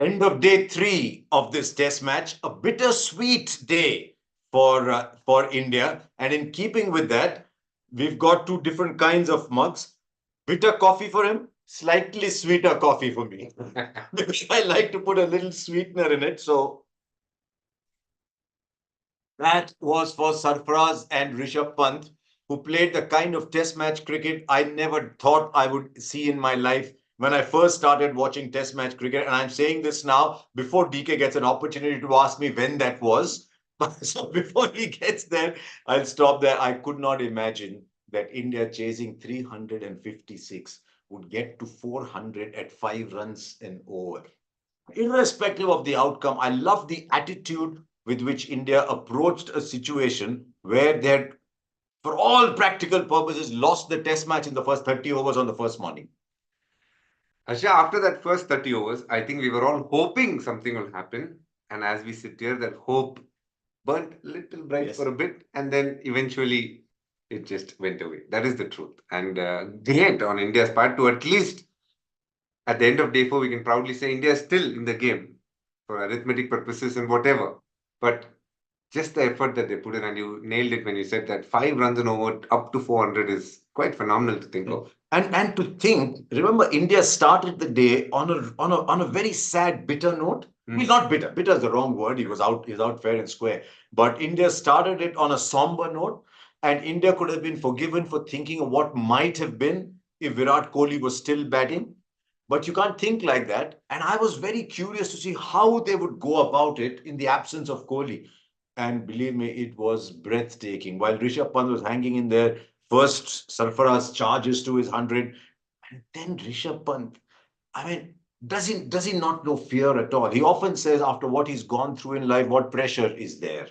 End of day three of this test match, a bittersweet day for India. And in keeping with that, we've got two different kinds of mugs. Bitter coffee for him, slightly sweeter coffee for me. Because I like to put a little sweetener in it. So that was for Sarfaraz and Rishabh Pant, who played the kind of test match cricket I never thought I would see in my life when I first started watching test match cricket. And I'm saying this now before DK gets an opportunity to ask me when that was. So before he gets there, I'll stop there. I could not imagine that India chasing 356 would get to 400 at 5 runs an over. Irrespective of the outcome, I love the attitude with which India approached a situation where they had, for all practical purposes, lost the test match in the first 30 overs on the first morning. Harsha, after that first 30 overs, I think we were all hoping something will happen. And as we sit here, that hope burnt little bright Yes. for a bit, and then eventually it just went away. That is the truth. And great on India's part to at least at the end of day four, we can proudly say India is still in the game for arithmetic purposes and whatever. But just the effort that they put in, and you nailed it when you said that 5 runs and over up to 400 is quite phenomenal to think of. And to think, remember, India started the day on a very sad, bitter note. Well, not bitter. Bitter is the wrong word. He was out. He's out fair and square. But India started it on a somber note, and India could have been forgiven for thinking of what might have been if Virat Kohli was still batting. But you can't think like that. And I was very curious to see how they would go about it in the absence of Kohli. And believe me, it was breathtaking. While Rishabh Pant was hanging in there, first Sarfaraz charges to his 100, and then Rishabh Pant. I mean, does he not know fear at all? He often says after what he's gone through in life, what pressure is there?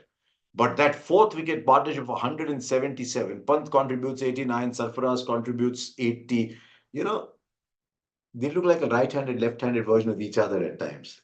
But that fourth wicket partnership of 177, Pant contributes 89, Sarfaraz contributes 80. You know, they look like a right-handed, left-handed version of each other at times.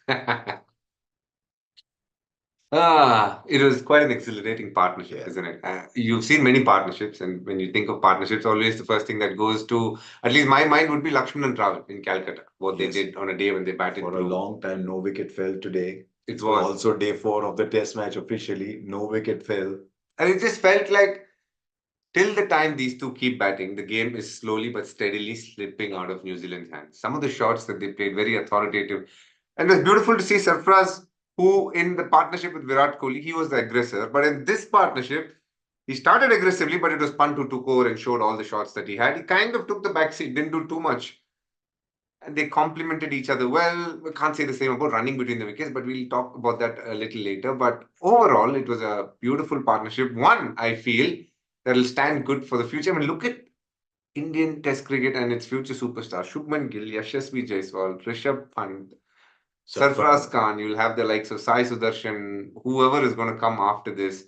It was quite an exhilarating partnership, Yeah. isn't it? You've seen many partnerships, and when you think of partnerships, always the first thing that goes to, at least my mind, would be Lakshman and Dravid in Calcutta, what they Yes. did on a day when they batted For a through. long time, no wicket fell today. It It was was. also day four of the test match officially. No wicket fell. And it just felt like till the time these two keep batting, the game is slowly but steadily slipping out of New Zealand's hands. Some of the shots that they played, very authoritative. And it was beautiful to see Sarfraz, who in the partnership with Virat Kohli, he was the aggressor. But in this partnership, he started aggressively, but it was Pant who took over and showed all the shots that he had. He kind of took the backseat, didn't do too much. And they complemented each other well. We can't say the same about running between the wickets, but we'll talk about that a little later. But overall, it was a beautiful partnership. One, I feel, that will stand good for the future. I mean, look at Indian Test cricket and its future superstars: Shubman Gill, Yashasvi Jaiswal, Rishabh Pant, Sarfaraz Khan. You'll have the likes of Sai Sudarshan, whoever is going to come after this.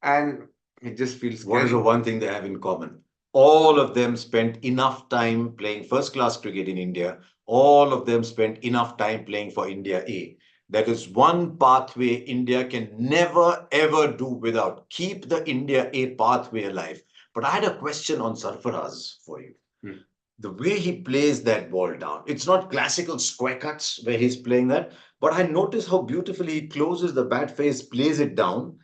And it just feels What is the scary. one thing they have in common? All of them spent enough time playing first class cricket in India. All of them spent enough time playing for India A. That is one pathway India can never ever do without. Keep the India A pathway alive. But I had a question on Sarfaraz for you. Hmm. The way he plays that ball down, it's not classical square cuts where he's playing that, but I notice how beautifully he closes the bat face, plays it down.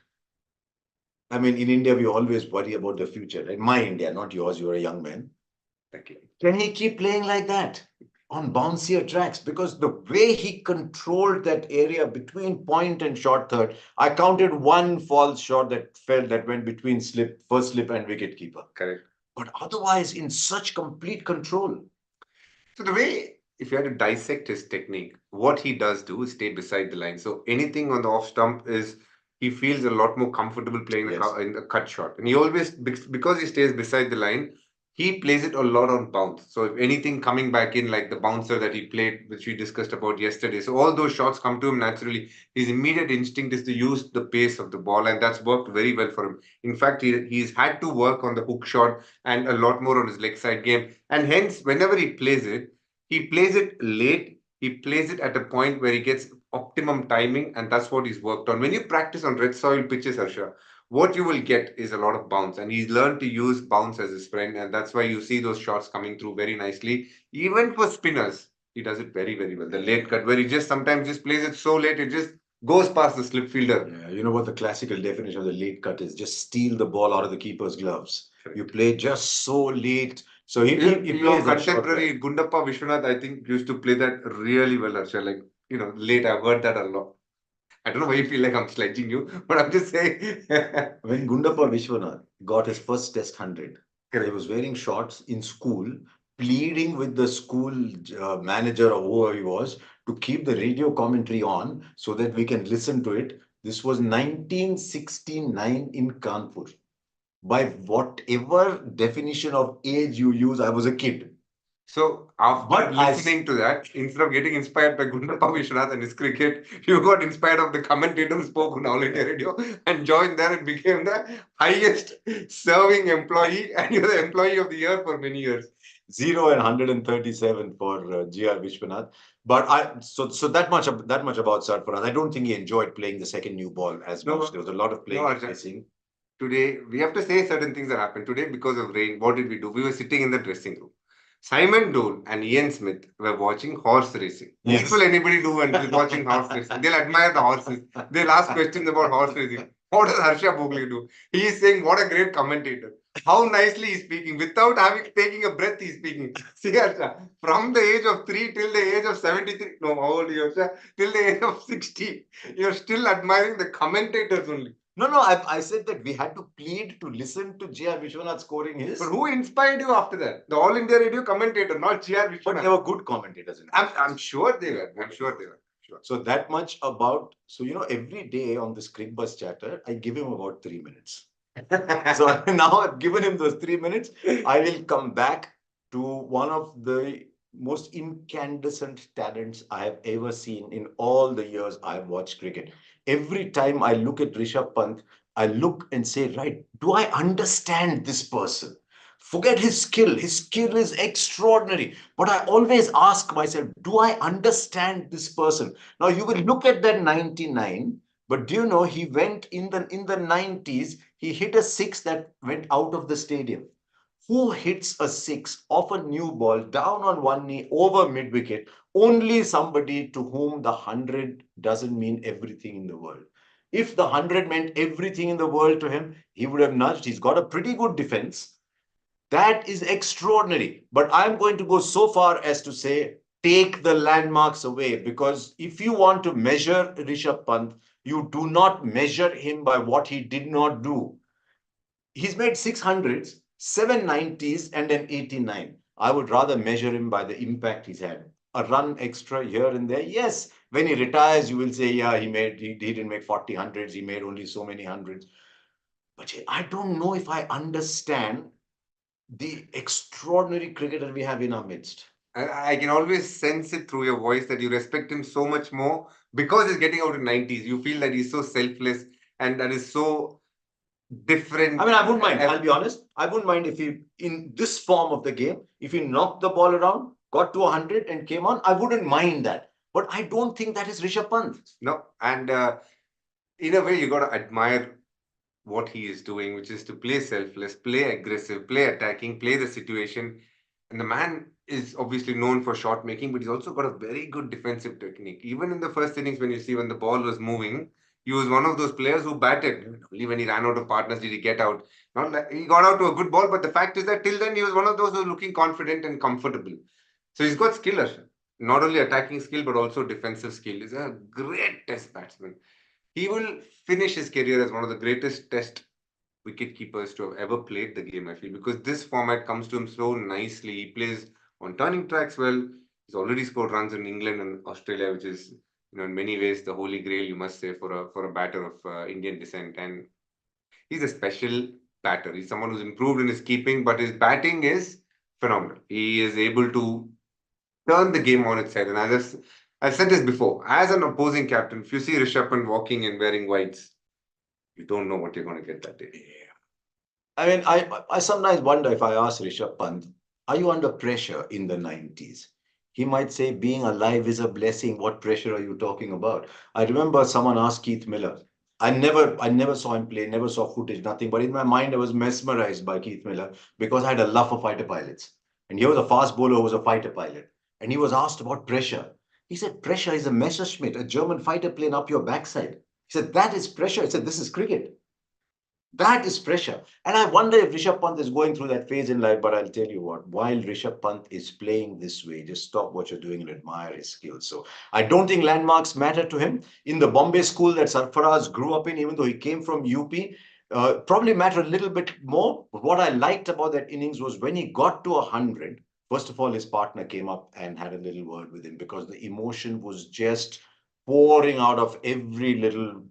I mean, in India, we always worry about the future, right? My India, not yours. You're a young man. Okay. Can he keep playing like that on bouncier tracks? Because the way he controlled that area between point and short third, I counted one false shot that fell that went between first slip and wicket keeper. Correct. But otherwise, in such complete control. So the way, if you had to dissect his technique, what he does do is stay beside the line. So anything on the off stump is he feels a lot more comfortable playing Yes. in the cut shot, and he always because he stays beside the line, he plays it a lot on bounce. So if anything coming back in, like the bouncer that he played, which we discussed about yesterday, so all those shots come to him naturally. His immediate instinct is to use the pace of the ball, and that's worked very well for him. In fact, he's had to work on the hook shot and a lot more on his leg side game. And hence, whenever he plays it late. He plays it at a point where he gets optimum timing, and that's what he's worked on. When you practice on red soil pitches, Harsha, what you will get is a lot of bounce, and he's learned to use bounce as his friend, and that's why you see those shots coming through very nicely, even for spinners. he does it very, very well. The late cut, where he just sometimes just plays it so late, it just goes past the slip fielder. Yeah, you know what the classical definition of the late cut is? Just steal the ball out of the keeper's gloves. Correct. You play just so late. So he Your plays that shot well. contemporary Gundappa Vishwanath, I think, used to play that really well, Harsha. Like, late, I've heard that a lot. I don't know why you feel like I'm sledging you, but I'm just saying. When Gundappa Vishwanath got his first Test 100, he Correct. was wearing shorts in school, pleading with the school manager or whoever he was to keep the radio commentary on so that we can listen to it. This was 1969 in Kanpur. By whatever definition of age you use, I was a kid. So after But listening to that, instead of getting inspired by Gundappa Vishwanath and his cricket, you got inspired of the commentator who spoke on All India Radio and joined there and became the highest serving employee, and you're the employee of the year for many years. 0 and 137 for G.R. Vishwanath. But so that much about Sarfaraz. I don't think he enjoyed playing the second new ball as much. There was a lot of playing and missing. Today, we have to say certain things that happened. Today, because of rain, what did we do? We were sitting in the dressing room. Simon Dole and Ian Smith were watching horse racing. Yes. What will anybody do when they're watching horse racing? They'll admire the horses. They'll ask questions about horse racing. What does Harsha Bhogle do? He is saying, what a great commentator. How nicely he's speaking. Without taking a breath, he's speaking. See, Harsha, from the age of 3 till the age of 73, no, how old are you, Harsha? Till the age of 60, you're still admiring the commentators only. No, I said that we had to plead to listen to G.R. Vishwanath scoring his. But who inspired you after that? The All India Radio commentator, not G.R. Vishwanath. But they were good commentators. I'm sure they were. I'm sure they were. Sure. So that much about, every day on this Cricbuzz Chatter, I give him about 3 minutes. So now I've given him those 3 minutes. I will come back to one of the most incandescent talents I have ever seen in all the years I've watched cricket. Every time I look at Rishabh Pant, I look and say, right, do I understand this person? Forget his skill. His skill is extraordinary. But I always ask myself, do I understand this person? Now you will look at that 99, but do you know he went in the 90s, he hit a six that went out of the stadium. Who hits a six off a new ball, down on one knee, over mid-wicket? Only somebody to whom the 100 doesn't mean everything in the world. If the 100 meant everything in the world to him, he would have nudged. He's got a pretty good defense. That is extraordinary. But I'm going to go so far as to say, take the landmarks away. Because if you want to measure Rishabh Pant, you do not measure him by what he did not do. He's made 600s, 790s, and an 89. I would rather measure him by the impact he's had. A run extra here and there. Yes, when he retires, you will say, yeah, he didn't make 40 hundreds. He made only so many hundreds. But I don't know if I understand the extraordinary cricketer we have in our midst. I can always sense it through your voice that you respect him so much more because he's getting out in 90s. You feel that he's so selfless and that is so different. I mean, I wouldn't mind. I'll be honest. I wouldn't mind if he, in this form of the game, if he knocked the ball around, got to 100 and came on, I wouldn't mind that. But I don't think that is Rishabh Pant. No. And in a way, you got to admire what he is doing, which is to play selfless, play aggressive, play attacking, play the situation. And the man is obviously known for shot making, but he's also got a very good defensive technique. Even in the first innings, when you see when the ball was moving, he was one of those players who batted. Only when he ran out of partners did he get out. Not like he got out to a good ball, but the fact is that till then he was one of those who were looking confident and comfortable. So he's got skill, not only attacking skill but also defensive skill. He's a great test batsman. He will finish his career as one of the greatest test wicket keepers to have ever played the game, I feel, because this format comes to him so nicely. He plays on turning tracks well. He's already scored runs in England and Australia, which is, in many ways, the holy grail, you must say, for a batter of Indian descent. And he's a special batter. He's someone who's improved in his keeping, but his batting is phenomenal. He is able to turn the game on its head. And I've said this before, as an opposing captain, if you see Rishabh Pant walking and wearing whites, you don't know what you're going to get that day. Yeah. I mean, I sometimes wonder if I ask Rishabh Pant, are you under pressure in the 90s? He might say, being alive is a blessing. What pressure are you talking about? I remember someone asked Keith Miller. I never saw him play, never saw footage, nothing. But in my mind, I was mesmerized by Keith Miller because I had a love for fighter pilots. And he was a fast bowler who was a fighter pilot. and he was asked about pressure. He said, pressure is a Messerschmitt, a German fighter plane up your backside. He said, that is pressure. He said, this is cricket. That is pressure. And I wonder if Rishabh Pant is going through that phase in life. But I'll tell you what, while Rishabh Pant is playing this way, just stop what you're doing and admire his skills. So I don't think landmarks matter to him. In the Bombay school that Sarfaraz grew up in, even though he came from UP, probably matter a little bit more. But what I liked about that innings was when he got to 100, first of all, his partner came up and had a little word with him because the emotion was just pouring out of every little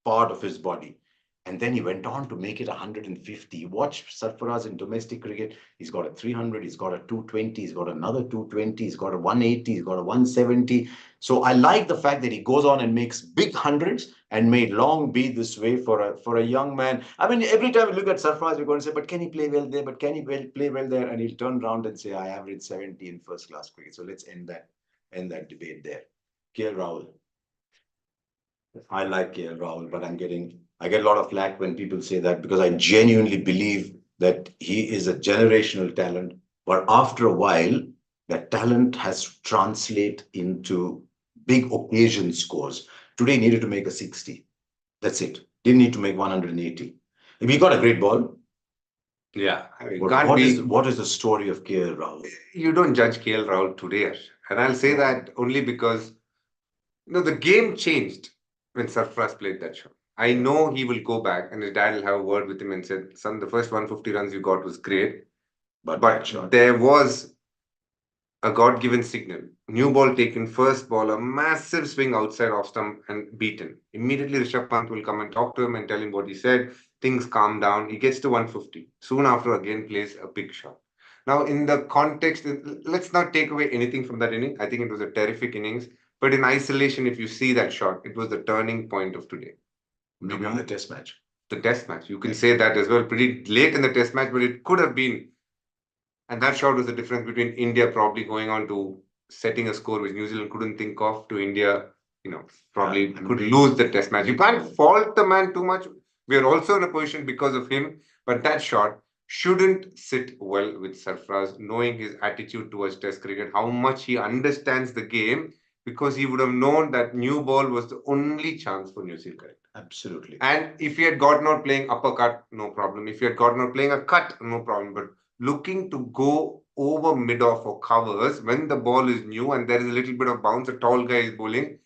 part of his body. And then he went on to make it 150. Watch Sarfaraz in domestic cricket. He's got a 300, he's got a 220, he's got another 220, he's got a 180, he's got a 170. So I like the fact that he goes on and makes big hundreds and may long be this way for a young man. I mean, every time we look at Sarfaraz, we're going to say, but can he play well there? But can he play well there? And he'll turn around and say, I averaged 70 in first class cricket. So let's end that debate there. KL Rahul. I like KL Rahul, but I get a lot of flack when people say that because I genuinely believe that he is a generational talent. But after a while, that talent has to translate into big occasion scores. Today, he needed to make a 60. That's it. Didn't need to make 180. He got a great ball. Yeah, I mean, What is the story of KL Rahul? You don't judge KL Rahul today, and I'll say that only because the game changed when Sarfaraz played that shot. I know he will go back, and his dad will have a word with him and said, "Son, the first 150 runs you got was great, but there was a God-given signal. New ball taken, first ball, a massive swing outside off stump and beaten. Immediately, Rishabh Pant will come and talk to him and tell him what he said. Things calm down. He gets to 150. Soon after, again plays a big shot. Now, in the context, let's not take away anything from that inning. I think it was a terrific innings. But in isolation, if you see that shot, it was the turning point of today. Maybe on the test match. The test match. You can say that as well. Pretty late in the test match, but it could have been. And that shot was the difference between India probably going on to setting a score which New Zealand couldn't think of to India, probably could lose the test match. You can't fault the man too much. We are also in a position because of him, but that shot shouldn't sit well with Sarfaraz, knowing his attitude towards test cricket, how much he understands the game, because he would have known that new ball was the only chance for New Zealand. Absolutely. And if he had gotten out playing uppercut, no problem. If he had gotten out playing a cut, no problem. But looking to go over mid-off or covers when the ball is new and there is a little bit of bounce, a tall guy is bowling,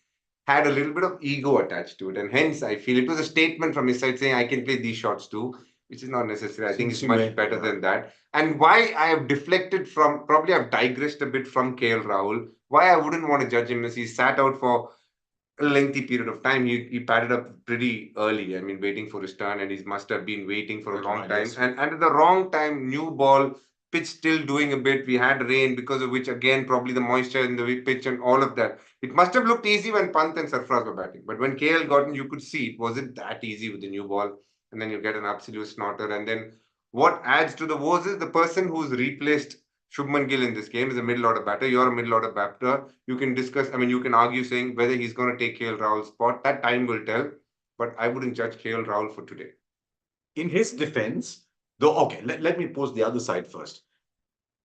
had a little bit of ego attached to it. And hence, I feel it was a statement from his side saying, I can play these shots too, which is not necessary. I think it's much better than that. And why I have deflected from, probably I've digressed a bit from KL Rahul, why I wouldn't want to judge him is he sat out for a lengthy period of time. He padded up pretty early. I mean, waiting for his turn, and he must have been waiting for a long time. And at the wrong time, new ball, pitch still doing a bit. We had rain, because of which, again, probably the moisture in the pitch and all of that. It must have looked easy when Pant and Sarfaraz were batting. But when KL got in, you could see it wasn't that easy with the new ball. And then you get an absolute snorter. And then what adds to the woes is the person who's replaced Shubman Gill in this game is a middle order batter. You're a middle order batter. You can discuss, you can argue saying whether he's going to take KL Rahul's spot. That time will tell. But I wouldn't judge KL Rahul for today. In his defense, though, okay, let me pose the other side first.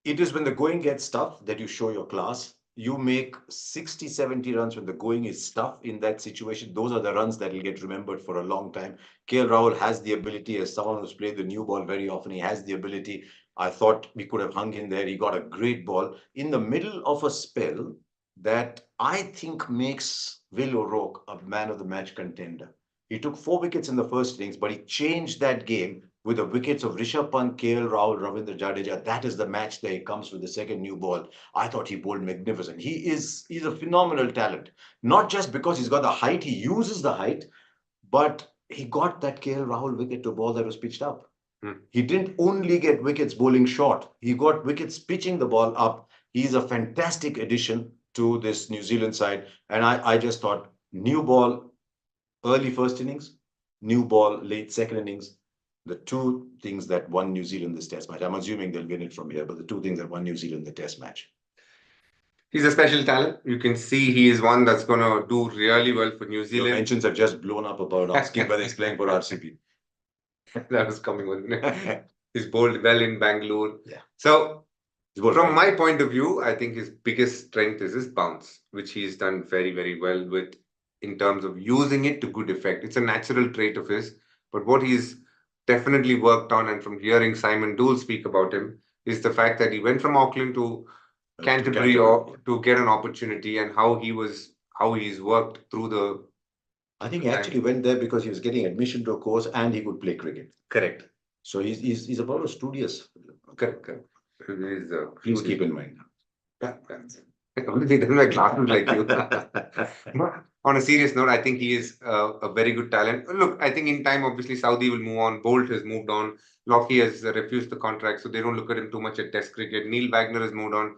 It is when the going gets tough that you show your class. You make 60, 70 runs when the going is tough in that situation. Those are the runs that will get remembered for a long time. KL Rahul has the ability, as someone who's played the new ball very often, he has the ability. I thought we could have hung in there. He got a great ball in the middle of a spell that I think makes Will O'Rourke a man of the match contender. He took 4 wickets in the first innings, but he changed that game with the wickets of Rishabh Pant, KL Rahul, Ravindra Jadeja. That is the match that he comes with the second new ball. I thought he bowled magnificent. He's a phenomenal talent. Not just because he's got the height, he uses the height, but he got that KL Rahul wicket to a ball that was pitched up. He didn't only get wickets bowling short. He got wickets pitching the ball up. He's a fantastic addition to this New Zealand side. And I just thought new ball, early first innings, new ball, late second innings, the two things that won New Zealand this test match. I'm assuming they'll win it from here, but the two things that won New Zealand the test match. He's a special talent. You can see he is one that's going to do really well for New Zealand. Your mentions have just blown up about asking whether he's playing for RCB. That was coming, wasn't it? He's bowled well in Bangalore. Yeah. So From my point of view, I think his biggest strength is his bounce, which he's done very, very well with in terms of using it to good effect. It's a natural trait of his, but what he's definitely worked on, and from hearing Simon Dool speak about him, is the fact that he went from Auckland to Canterbury or to get an opportunity, and how he's worked through the. I think he actually went there because he was getting admission to a course and he could play cricket. Correct. So he's about a studious. Correct. He's, Please keep in mind. Yeah, only he doesn't wear glasses like you. But on a serious note, I think he is a very good talent. Look, I think in time, obviously, Saudi will move on. Bolt has moved on. Lockie has refused the contract, so they don't look at him too much at Test cricket. Neil Wagner has moved on.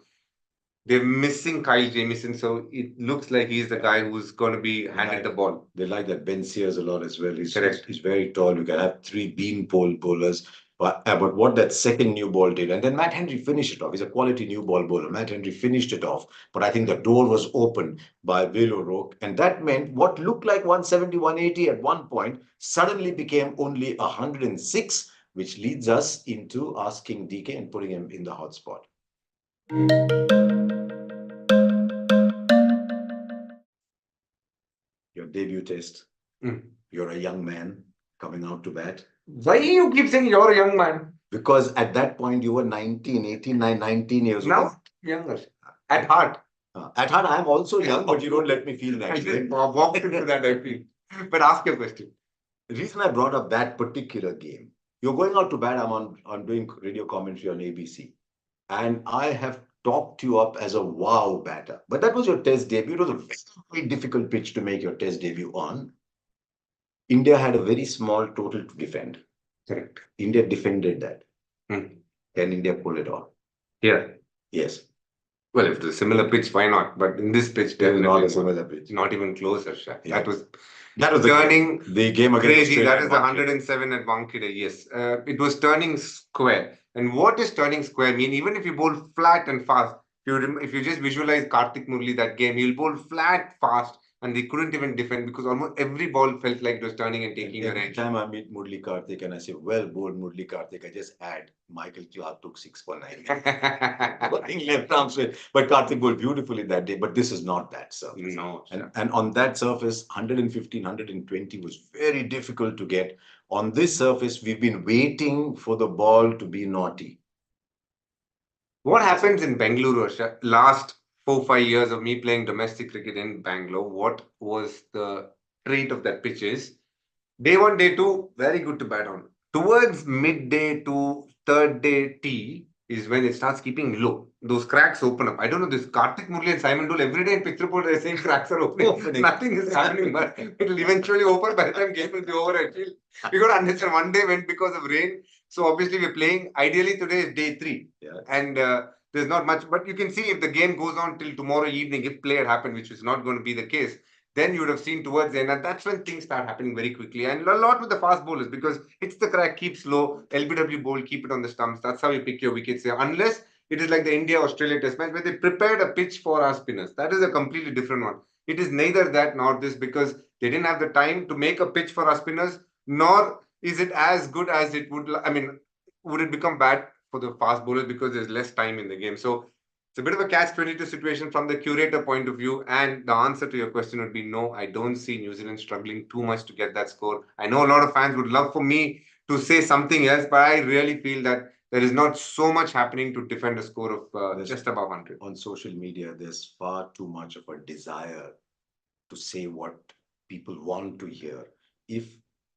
They're missing Kyle Jamieson, so it looks like he's the guy who's going to be handed the ball. They like that Ben Sears a lot as well. He's Correct. He's very tall. You can have three bean pole bowlers. But what that second new ball did, and then Matt Henry finished it off. He's a quality new ball bowler. Matt Henry finished it off. But I think the door was opened by Will O'Rourke. And that meant what looked like 170, 180 at one point suddenly became only 106, which leads us into asking DK and putting him in the hot spot. Your debut test. You're a young man coming out to bat. Why you keep saying you're a young man? Because at that point you were 19, 18, 19 years old. Now, younger. At heart. At heart, I am also young, but you don't let me feel that. I just walked into that, I feel. But ask your question. The reason I brought up that particular game, you're going out to bat, I'm doing radio commentary on ABC. And I have talked you up as a wow batter. But that was your test debut. It was a very difficult pitch to make your test debut on. India had a very small total to defend. Correct. India defended that. Can India pull it off? Yeah. Yes. Well, if it's a similar pitch, why not? But in this pitch, definitely not a similar pitch. Not even close, Harsha. Yeah. That was turning the game against crazy. That is the 107 at Wankhede. Yes. It was turning square. And what does turning square mean? Even if you bowl flat and fast, if you just visualize Karthik Murli that game, he'll bowl flat, fast, and they couldn't even defend because almost every ball felt like it was turning and taking a range. Every time I meet Murli Karthik and I say, well bowled Murli Karthik, I just add Michael Clark took 6 for 9. Left arm swing. But Karthik bowled beautifully that day. But this is not that surface. No. And on that surface, 115, 120 was very difficult to get. On this surface, we've been waiting for the ball to be naughty. What happens in Bengaluru, Harsha? Last 4-5 years of me playing domestic cricket in Bangalore, what was the trait of that pitch is day 1, day 2, very good to bat on. Towards midday to third day tea is when it starts keeping low. Those cracks open up. I don't know, this Karthik Murli and Simon Dool every day in pitch report they're saying cracks are opening. Nothing is happening, but it will eventually open by the time game will be over. I feel we got to understand one day went because of rain. So obviously we're playing. Ideally today is day 3. Yeah. And there's not much, but you can see if the game goes on till tomorrow evening, if play had happened, which is not going to be the case, then you would have seen towards the end, and that's when things start happening very quickly. And a lot with the fast bowlers, because hits the crack, keeps low, LBW bowl, keep it on the stumps. That's how you pick your wickets here. Unless it is like the India-Australia test match, where they prepared a pitch for our spinners. That is a completely different one. It is neither that nor this, because they didn't have the time to make a pitch for our spinners, nor is it as good as it would, would it become bad for the fast bowlers because there's less time in the game. So it's a bit of a catch-22 situation from the curator point of view. And the answer to your question would be no, I don't see New Zealand struggling too much to get that score. I know a lot of fans would love for me to say something else, but I really feel that there is not so much happening to defend a score of just above 100. On social media, there's far too much of a desire to say what people want to hear.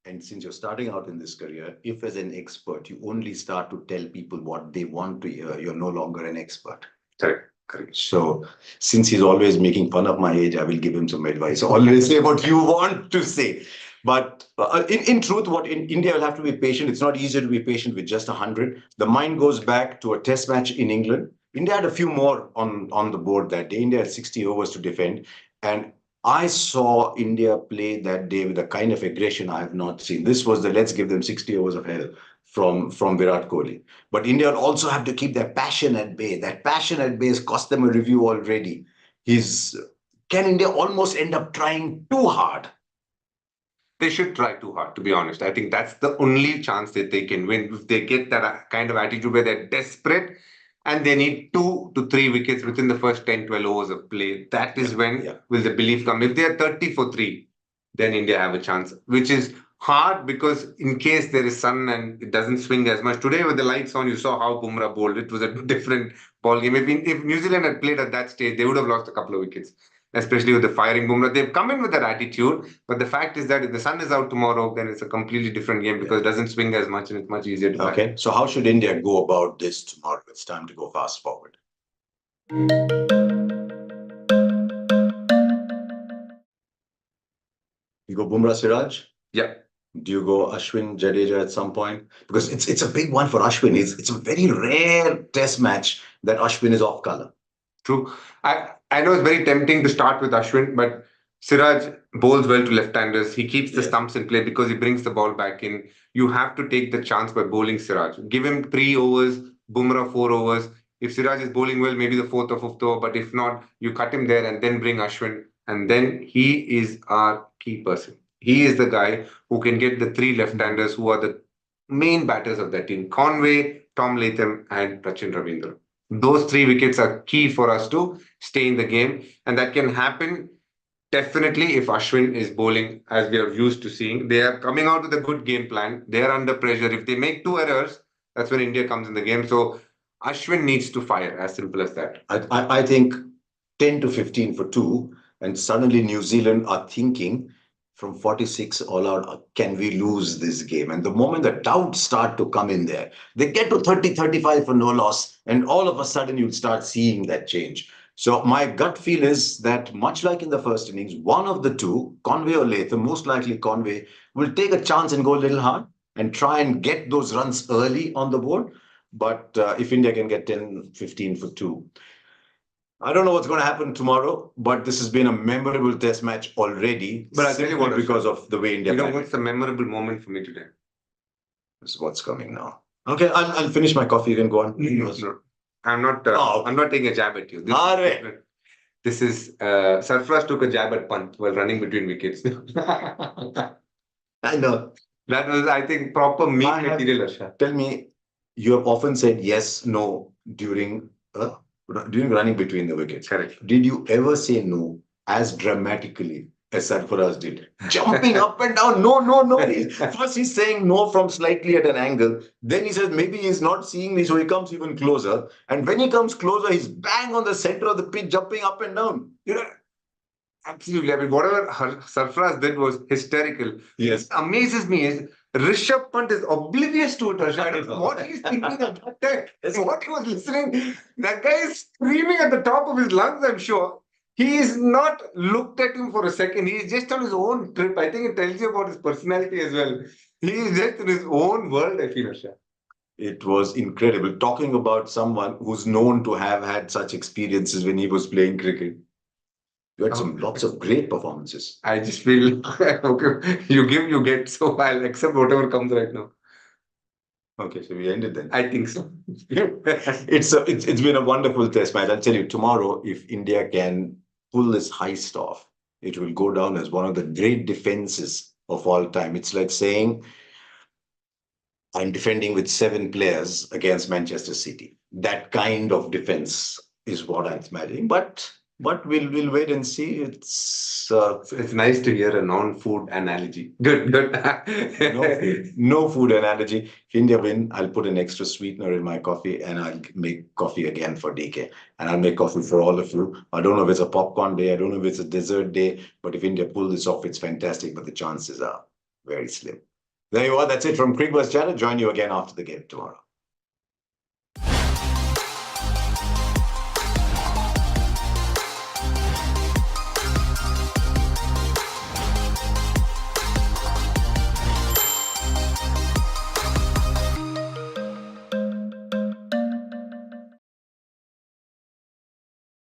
And since you're starting out in this career, if as an expert, you only start to tell people what they want to hear, you're no longer an expert. Correct. So since he's always making fun of my age, I will give him some advice. Always say what you want to say. But in truth, in India will have to be patient. It's not easy to be patient with just 100. The mind goes back to a test match in England. India had a few more on the board that day. India had 60 overs to defend. And I saw India play that day with a kind of aggression I have not seen. This was the let's give them 60 overs of hell from Virat Kohli. But India also have to keep their passion at bay. That passion at bay has cost them a review already. Can India almost end up trying too hard? They should try too hard, to be honest. I think that's the only chance that they can win. If they get that kind of attitude where they're desperate, and they need 2 to 3 wickets within the first 10, 12 overs of play. That is when will the belief come. If they are 30 for 3, then India have a chance, which is hard because in case there is sun and it doesn't swing as much. Today with the lights on, you saw how Bumrah bowled. It was a different ball game. If New Zealand had played at that stage, they would have lost a couple of wickets, especially with the firing Bumrah. They've come in with that attitude, but the fact is that if the sun is out tomorrow, then it's a completely different game because it doesn't swing as much and it's much easier to bat. Okay, so how should India go about this tomorrow? It's time to go fast forward. You go Bumrah Siraj? Yeah. Do you go Ashwin Jadeja at some point? Because it's a big one for Ashwin. It's a very rare test match that Ashwin is off colour. True. I know it's very tempting to start with Ashwin, but Siraj bowls well to left-handers. He keeps the stumps in play because he brings the ball back in. You have to take the chance by bowling Siraj. Give him 3 overs, Bumrah 4 overs. If Siraj is bowling well, maybe the 4th or 5th over, but if not, you cut him there and then bring Ashwin. And then he is our key person. He is the guy who can get the 3 left-handers who are the main batters of that team. Conway, Tom Latham, and Rachin Ravindra. Those 3 wickets are key for us to stay in the game. And that can happen definitely if Ashwin is bowling as we are used to seeing. They are coming out with a good game plan. They are under pressure. If they make 2 errors, that's when India comes in the game. So Ashwin needs to fire, as simple as that. I think 10 to 15 for 2, and suddenly New Zealand are thinking from 46 all out, can we lose this game? And the moment the doubts start to come in there, they get to 30, 35 for no loss, and all of a sudden you'll start seeing that change. So my gut feel is that much like in the first innings, one of the two, Conway or Latham, most likely Conway, will take a chance and go a little hard and try and get those runs early on the board. But if India can get 10, 15 for 2, I don't know what's going to happen tomorrow, but this has been a memorable test match already. But I'll tell you what, because of the way India. You know what's the memorable moment for me today? This is what's coming now. Okay, I'll finish my coffee. You can go on. No, I'm not. I'm not taking a jab at you. This is Sarfaraz took a jab at Pant while running between wickets. I know. That was, I think, proper meme material, Harsha. Tell me, you have often said yes, no during running between the wickets. Correct. Did you ever say no as dramatically as Sarfaraz did? Jumping up and down, no, no, no. First he's saying no from slightly at an angle. Then he says maybe he's not seeing me, so he comes even closer. And when he comes closer, he's bang on the center of the pitch, jumping up and down. You know, absolutely. I mean, whatever Sarfaraz did was hysterical. Yes. What amazes me is Rishabh Pant is oblivious to it, Harsha. What he's thinking at that time, what he was listening, that guy is screaming at the top of his lungs, I'm sure. He is not looked at him for a second. He is just on his own trip. I think it tells you about his personality as well. He is just in his own world, I feel, Harsha. It was incredible. Talking about someone who's known to have had such experiences when he was playing cricket. You had lots of great performances. I just feel, okay, you give, you get, so I'll accept whatever comes right now. Okay, so we ended then. I think so. It's been a wonderful test match. I'll tell you, tomorrow, if India can pull this heist off, it will go down as one of the great defenses of all time. It's like saying, I'm defending with 7 players against Manchester City. That kind of defense is what I'm imagining. But we'll wait and see. It's nice to hear a non-food analogy. Good. No food analogy. If India win, I'll put an extra sweetener in my coffee and I'll make coffee again for DK. And I'll make coffee for all of you. I don't know if it's a popcorn day. I don't know if it's a dessert day. But if India pull this off, it's fantastic. But the chances are very slim. There you are. That's it from Cricbuzz Chatter. Join you again after the game tomorrow.